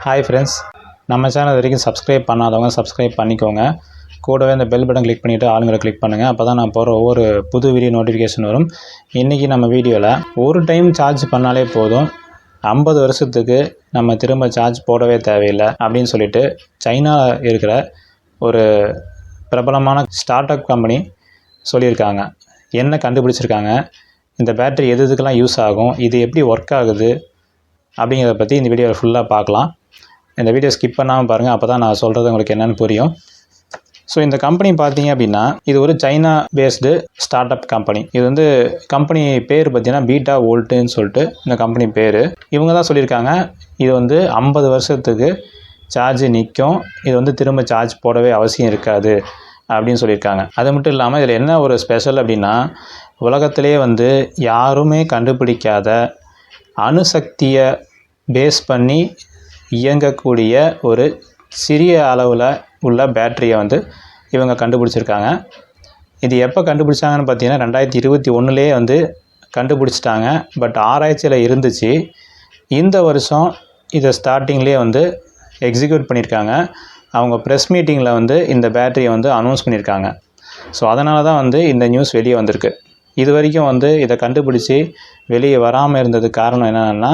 Hi friends, நம்ம channel வரைக்கும் subscribe பண்ணாதவங்க சப்ஸ்கிரைப் பண்ணிக்கோங்க. கூடவே இந்த பெல் பட்டன் கிளிக் பண்ணிவிட்டு ஆளுங்களை கிளிக் பண்ணுங்கள். அப்போ தான் நான் போகிற ஒவ்வொரு புது வீடியோ நோட்டிஃபிகேஷன் வரும். இன்றைக்கி நம்ம வீடியோவில் ஒரு டைம் சார்ஜ் பண்ணாலே போதும், 50 வருஷத்துக்கு நம்ம திரும்ப சார்ஜ் போடவே தேவையில்லை அப்படின்னு சொல்லிட்டு சைனாவில் இருக்கிற ஒரு பிரபலமான ஸ்டார்ட் அப் கம்பெனி சொல்லியிருக்காங்க. என்ன கண்டுபிடிச்சிருக்காங்க, இந்த பேட்டரி எதுக்கெல்லாம் யூஸ் ஆகும், இது எப்படி ஒர்க் ஆகுது அப்படிங்கிறத பற்றி இந்த வீடியோவில் ஃபுல்லாக பார்க்கலாம். இந்த வீடியோ ஸ்கிப் பண்ணாமல் பாருங்கள், அப்போ தான் நான் சொல்கிறது உங்களுக்கு என்னென்னு புரியும். ஸோ இந்த கம்பெனி பார்த்தீங்க அப்படின்னா, இது ஒரு China based start up company. இது வந்து கம்பெனி பேர் பார்த்தீங்கன்னா பீட்டா வோல்ட்டுன்னு சொல்லிட்டு இந்த கம்பெனி பேர். இவங்க தான் சொல்லியிருக்காங்க இது வந்து 50 வருஷத்துக்கு சார்ஜ் நிற்கும், இது வந்து திரும்ப சார்ஜ் போடவே அவசியம் இருக்காது அப்படின்னு சொல்லியிருக்காங்க. அது மட்டும் இல்லாமல் இதில் என்ன ஒரு ஸ்பெஷல் அப்படின்னா, உலகத்திலே வந்து யாருமே கண்டுபிடிக்காத அணுசக்தியை பேஸ் பண்ணி இயங்கக்கூடிய ஒரு சிறிய அளவில் உள்ள பேட்டரியை வந்து இவங்க கண்டுபிடிச்சிருக்காங்க. இது எப்போ கண்டுபிடிச்சாங்கன்னு பார்த்தீங்கன்னா 2021 வந்து கண்டுபிடிச்சிட்டாங்க. பட் ஆராய்ச்சியில் இருந்துச்சு. இந்த வருஷம் இதை ஸ்டார்டிங்லேயே வந்து எக்ஸிக்யூட் பண்ணியிருக்காங்க. அவங்க ப்ரெஸ் மீட்டிங்கில் வந்து இந்த பேட்டரியை வந்து அனௌன்ஸ் பண்ணியிருக்காங்க. ஸோ அதனால தான் வந்து இந்த நியூஸ் வெளியே வந்திருக்கு. இது வரைக்கும் வந்து இதை கண்டுபிடிச்சி வெளியே வராமல் இருந்ததுக்கு காரணம் என்னென்னா,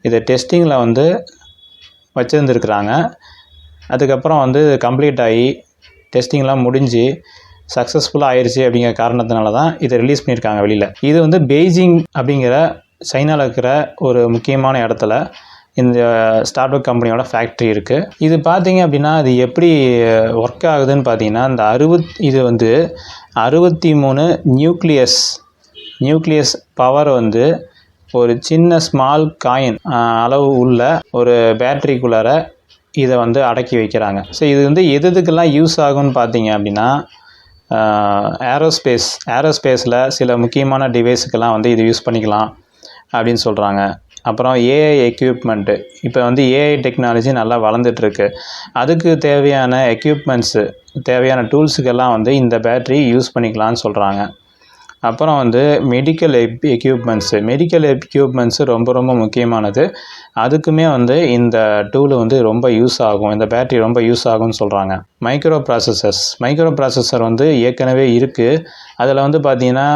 இதை டெஸ்டிங்கில் வந்து வச்சுருந்துருக்குறாங்க. அதுக்கப்புறம் வந்து கம்ப்ளீட் ஆகி டெஸ்டிங்லாம் முடிஞ்சு சக்ஸஸ்ஃபுல்லாக ஆயிடுச்சு அப்படிங்கிற காரணத்தினால தான் இதை ரிலீஸ் பண்ணியிருக்காங்க வெளியில். இது வந்து பெய்ஜிங் அப்படிங்கிற சைனாவில் இருக்கிற ஒரு முக்கியமான இடத்துல இந்த ஸ்டார்ட் அப் கம்பெனியோட ஃபேக்ட்ரி இருக்குது. இது பார்த்தீங்க அப்படின்னா, அது எப்படி ஒர்க் ஆகுதுன்னு பார்த்தீங்கன்னா, இது வந்து 63 நியூக்ளியஸ் பவர் வந்து ஒரு சின்ன ஸ்மால் காயின் அளவு உள்ள ஒரு பேட்டரிக்குள்ளார இதை வந்து அடக்கி வைக்கிறாங்க. ஸோ இது வந்து எதுக்கெல்லாம் யூஸ் ஆகும்னு பார்த்தீங்க அப்படின்னா, ஏரோஸ்பேஸில் சில முக்கியமான டிவைஸுக்கெல்லாம் வந்து இது யூஸ் பண்ணிக்கலாம் அப்படின்னு சொல்கிறாங்க. அப்புறம் ஏஐ எக்யூப்மெண்ட்டு, இப்போ வந்து ஏஐ டெக்னாலஜி நல்லா வளர்ந்துட்டுருக்கு. அதுக்கு தேவையான எக்யூப்மெண்ட்ஸு, தேவையான டூல்ஸுக்கெல்லாம் வந்து இந்த பேட்ரி யூஸ் பண்ணிக்கலான்னு சொல்கிறாங்க. அப்புறம் வந்து மெடிக்கல் எக்யூப்மெண்ட்ஸு ரொம்ப முக்கியமானது. அதுக்குமே வந்து இந்த டூல் வந்து ரொம்ப யூஸ் ஆகும், இந்த பேட்டரி ரொம்ப யூஸ் ஆகும்னு சொல்கிறாங்க. மைக்ரோ ப்ராசஸர் வந்து ஏற்கனவே இருக்குது. அதில் வந்து பார்த்திங்கன்னா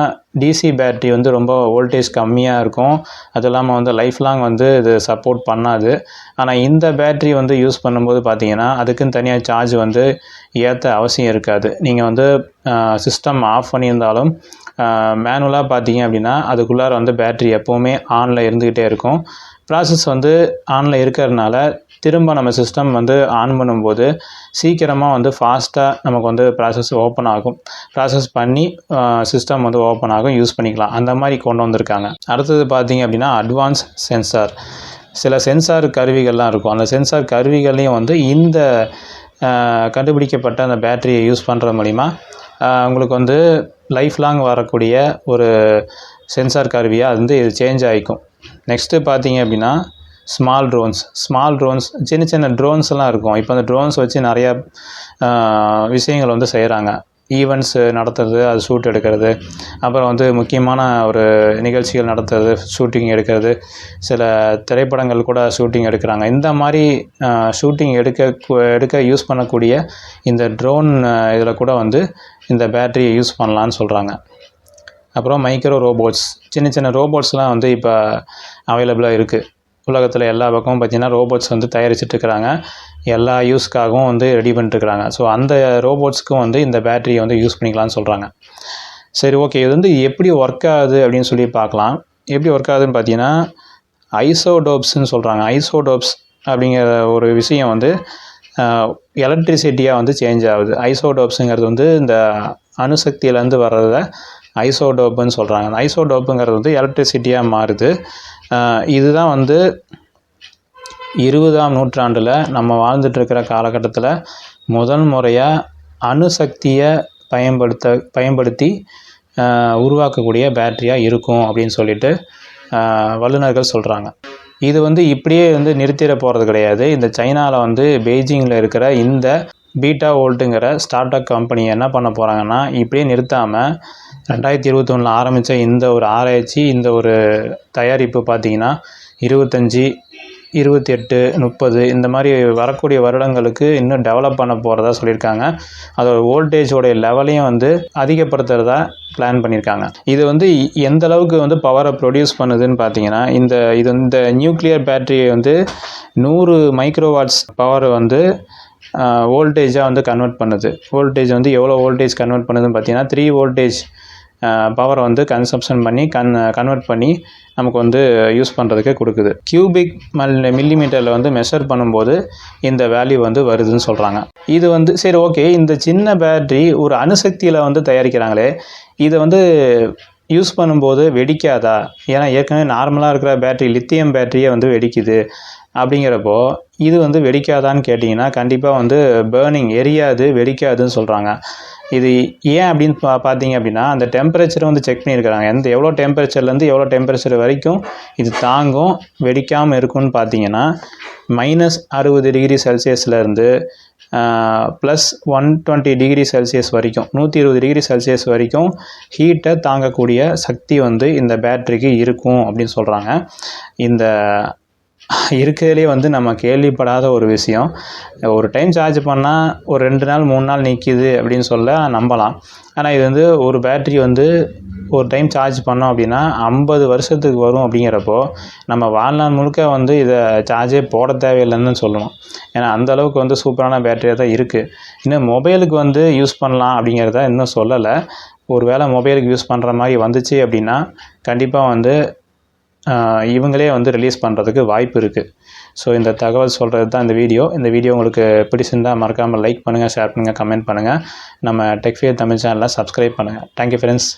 டிசி பேட்டரி வந்து ரொம்ப வோல்டேஜ் கம்மியாக இருக்கும். அது இல்லாமல் வந்து லைஃப் லாங் வந்து இது சப்போர்ட் பண்ணாது. ஆனால் இந்த பேட்டரி வந்து யூஸ் பண்ணும்போது பார்த்திங்கன்னா அதுக்குன்னு தனியாக சார்ஜ் வந்து ஏற்ற அவசியம் இருக்காது. நீங்கள் வந்து சிஸ்டம் ஆஃப் பண்ணியிருந்தாலும் மேனுவலாக பார்த்தீங்க அப்படின்னா அதுக்குள்ளார வந்து பேட்ரி எப்போவுமே ஆனில் இருந்துக்கிட்டே இருக்கும். ப்ராசஸ் வந்து ஆனில் இருக்கிறதுனால திரும்ப நம்ம சிஸ்டம் வந்து ஆன் பண்ணும்போது சீக்கிரமாக வந்து ஃபாஸ்ட்டாக நமக்கு வந்து ப்ராசஸ் ஓப்பன் ஆகும். ப்ராசஸ் பண்ணி சிஸ்டம் வந்து ஓப்பன் ஆகும், யூஸ் பண்ணிக்கலாம். அந்த மாதிரி கொண்டு வந்திருக்காங்க. அடுத்தது பார்த்தீங்க அப்படின்னா அட்வான்ஸ் சென்சார். சில சென்சார் கருவிகள்லாம் இருக்கும். அந்த சென்சார் கருவிகள்லையும் வந்து இந்த கண்டுபிடிக்கப்பட்ட அந்த பேட்டரியை யூஸ் பண்ணுற மூலிமா உங்களுக்கு வந்து லைஃப் லாங் வரக்கூடிய ஒரு சென்சார் கருவியாக அது வந்து இது சேஞ்ச் ஆகிக்கும். நெக்ஸ்ட்டு பார்த்தீங்க அப்படின்னா ஸ்மால் ட்ரோன்ஸ் சின்ன ட்ரோன்ஸ் எல்லாம் இருக்கும். இப்போ அந்த ட்ரோன்ஸ் வச்சு நிறையா விஷயங்கள் வந்து செய்கிறாங்க. ஈவெண்ட்ஸ் நடத்துறது, அது ஷூட் எடுக்கிறது, அப்புறம் வந்து முக்கியமான ஒரு நிகழ்ச்சிகள் நடத்துறது, ஷூட்டிங் எடுக்கிறது, சில திரைப்படங்கள் கூட ஷூட்டிங் எடுக்கிறாங்க. இந்த மாதிரி ஷூட்டிங் எடுக்க யூஸ் பண்ணக்கூடிய இந்த ட்ரோன் இதில் கூட வந்து இந்த பேட்டரியை யூஸ் பண்ணலான்னு சொல்கிறாங்க. அப்புறம் மைக்ரோ ரோபோட்ஸ், சின்ன ரோபோட்ஸ்லாம் வந்து இப்போ அவைலபிளாக இருக்குது. உலகத்தில் எல்லா பக்கமும் பார்த்திங்கன்னா ரோபோட்ஸ் வந்து தயாரிச்சிட்ருக்கிறாங்க. எல்லா யூஸ்க்காகவும் வந்து ரெடி பண்ணிட்டுருக்குறாங்க. ஸோ அந்த ரோபோட்ஸ்க்கும் வந்து இந்த பேட்டரியை வந்து யூஸ் பண்ணிக்கலாம்னு சொல்கிறாங்க. சரி, ஓகே, இது வந்து எப்படி ஒர்க் ஆகுது அப்படின்னு சொல்லி பார்க்கலாம். எப்படி ஒர்க் ஆகுதுன்னு பார்த்தீங்கன்னா ஐசோடோப்ஸ்ன்னு சொல்கிறாங்க. ஐசோடோப்ஸ் அப்படிங்கிற ஒரு விஷயம் வந்து எலக்ட்ரிசிட்டியாக வந்து சேஞ்ச் ஆகுது. ஐசோடோப்ஸுங்கிறது வந்து இந்த அணுசக்தியிலேருந்து வர்றத ஐசோடோப்புன்னு சொல்கிறாங்க. அந்த ஐசோடோப்புங்கிறது வந்து எலக்ட்ரிசிட்டியாக மாறுது. இதுதான் வந்து 20ஆம் நூற்றாண்டில் நம்ம வாழ்ந்துட்டுருக்கிற காலகட்டத்தில் முதல் முறையாக அணுசக்தியை பயன்படுத்தி உருவாக்கக்கூடிய பேட்டரியாக இருக்கும் அப்படின்னு சொல்லிட்டு வல்லுநர்கள் சொல்கிறாங்க. இது வந்து இப்படியே வந்து நிறுத்திட போகிறது கிடையாது. இந்த சைனாவில் வந்து பெய்ஜிங்கில் இருக்கிற இந்த பீட்டா வோல்ட்டுங்கிற ஸ்டார்ட் அப் கம்பெனி என்ன பண்ண போகிறாங்கன்னா, இப்படியே நிறுத்தாமல் 2021 ஆரம்பித்த இந்த ஒரு ஆராய்ச்சி, இந்த ஒரு தயாரிப்பு பார்த்திங்கன்னா 25 28, 30 இந்த மாதிரி வரக்கூடிய வருடங்களுக்கு இன்னும் டெவலப் பண்ண போகிறதா சொல்லியிருக்காங்க. அதோட வோல்டேஜோடைய லெவலையும் வந்து அதிகப்படுத்துகிறதா பிளான் பண்ணியிருக்காங்க. இது வந்து எந்த அளவுக்கு வந்து பவரை ப்ரொடியூஸ் பண்ணுதுன்னு பார்த்தீங்கன்னா, இந்த நியூக்ளியர் பேட்டரியை வந்து 100 மைக்ரோவாட்ஸ் பவர் வந்து வோல்டேஜாக வந்து கன்வெர்ட் பண்ணுது. வோல்டேஜ் வந்து எவ்வளோ வோல்டேஜ் கன்வெர்ட் பண்ணுதுன்னு பார்த்தீங்கன்னா 3 வோல்டேஜ் பவரை வந்து கன்சப்ஷன் பண்ணி கன்வெர்ட் பண்ணி நமக்கு வந்து யூஸ் பண்ணுறதுக்கு கொடுக்குது. கியூபிக் மில்லிமீட்டரில் வந்து மெஷர் பண்ணும்போது இந்த வேல்யூ வந்து வருதுன்னு சொல்கிறாங்க. இது வந்து சரி ஓகே, இந்த சின்ன பேட்ரி ஒரு அணுசக்தியில் வந்து தயாரிக்கிறாங்களே, இதை வந்து யூஸ் பண்ணும்போது வெடிக்காதா? ஏன்னா ஏற்கனவே நார்மலாக இருக்கிற பேட்ரி லித்தியம் பேட்டரியே வந்து வெடிக்குது. அப்படிங்கிறப்போ இது வந்து வெடிக்காதான்னு கேட்டிங்கன்னா கண்டிப்பாக வந்து பேர்னிங் எரியாது, வெடிக்காதுன்னு சொல்கிறாங்க. இது ஏன் அப்படின்னு பார்த்தீங்க அப்படின்னா அந்த டெம்பரேச்சரை வந்து செக் பண்ணியிருக்கிறாங்க. எவ்வளோ டெம்பரேச்சர்லேருந்து எவ்வளோ டெம்பரேச்சர் வரைக்கும் இது தாங்கும், வெடிக்காமல் இருக்கும்னு பார்த்தீங்கன்னா -60 டிகிரி செல்சியஸ்லேருந்து +120 டிகிரி செல்சியஸ் வரைக்கும் 120 டிகிரி செல்சியஸ் வரைக்கும் ஹீட்டை தாங்கக்கூடிய சக்தி வந்து இந்த பேட்டரிக்கு இருக்கும் அப்படின்னு சொல்கிறாங்க. இந்த இருக்கிறதுலே வந்து நம்ம கேள்விப்படாத ஒரு விஷயம். ஒரு டைம் சார்ஜ் பண்ணால் ஒரு 2 நாள் 3 நாள் நிற்கிது அப்படின்னு சொல்ல நம்பலாம். ஆனால் இது வந்து ஒரு பேட்ரி வந்து ஒரு டைம் சார்ஜ் பண்ணோம் அப்படின்னா 50 வருஷத்துக்கு வரும். அப்படிங்கிறப்போ நம்ம வாழ்நாள் முழுக்க வந்து இதை சார்ஜே போட தேவையில்லைன்னு சொல்லணும். ஏன்னா அந்தளவுக்கு வந்து சூப்பரான பேட்டரியாக தான் இருக்குது. இன்னும் மொபைலுக்கு வந்து யூஸ் பண்ணலாம் அப்படிங்கிறத இன்னும் சொல்லலை. ஒரு வேளை மொபைலுக்கு யூஸ் பண்ணுற மாதிரி வந்துச்சு அப்படின்னா கண்டிப்பாக வந்து இவங்களே வந்து ரிலீஸ் பண்ணுறதுக்கு வாய்ப்பு இருக்குது. ஸோ இந்த தகவல் சொல்கிறது தான் இந்த வீடியோ. இந்த வீடியோ உங்களுக்கு பிடிச்சிருந்தால் மறக்காமல் லைக் பண்ணுங்கள், ஷேர் பண்ணுங்கள், கமெண்ட் பண்ணுங்கள். நம்ம டெக்ஃபியர் தமிழ் சேனலை சப்ஸ்கிரைப் பண்ணுங்கள். Thank you friends.